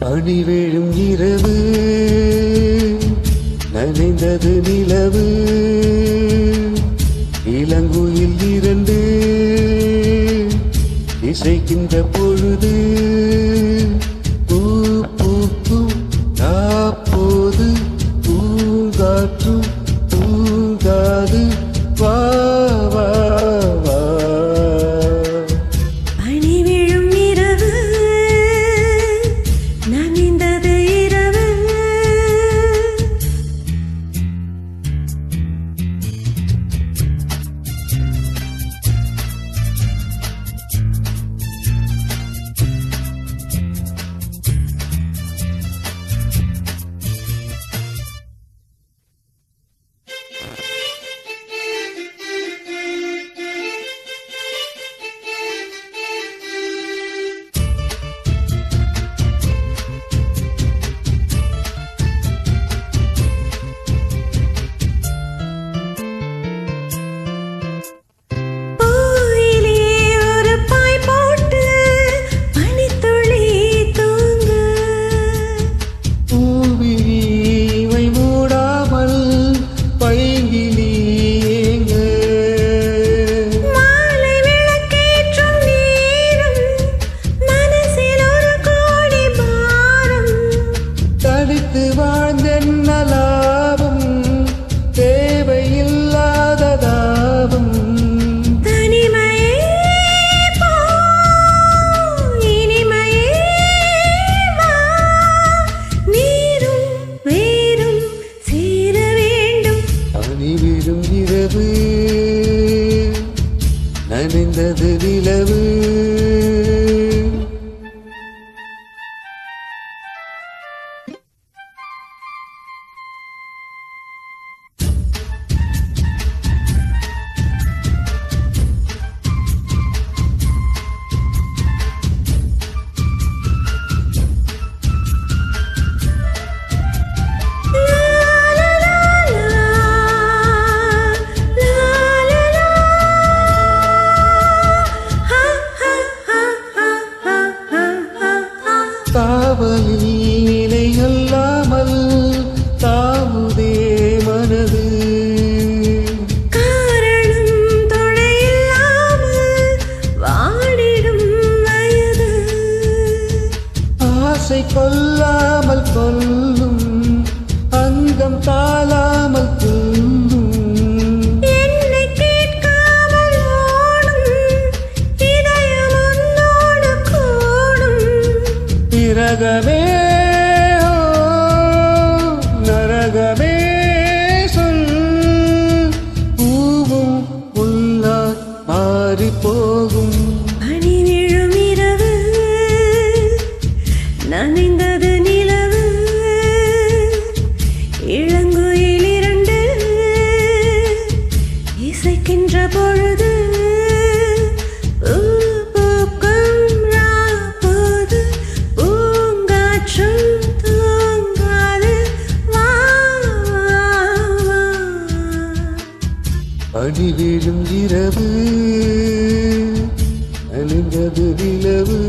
பனி விழும் இரவு நனைந்தது நிலவு இளங்குயில் இரண்டு இசைக்கின்ற பொழுது பூ பூக்கும் காப்போது பூங்காற்று பூங்காது வா வா வா. பனி விழும் இரவு நனைந்தது இரவு நனைந்தது நிலவு காவலில் நிலையல்லாமல் தாவுதே மனது காரணம் துணையில்லாமல் வாடிடும் வயது ஆசை கொல்லாமல் கொல்லும் அங்கம் தாழாமல் துள்ளும் என்னை கேட்காமல் ஓடும் இதயம் உன்னோடு கூடும் நரகமே நரகமே சொல் பூவும் உள்ளார் மாறி போகும் பனி விழும் இரவு நனைந்தது நிலவு இளங்குயில் இரண்டு இசைக்கின்ற பொழுது பனி விழும் இரவு நனைந்தது நிலவு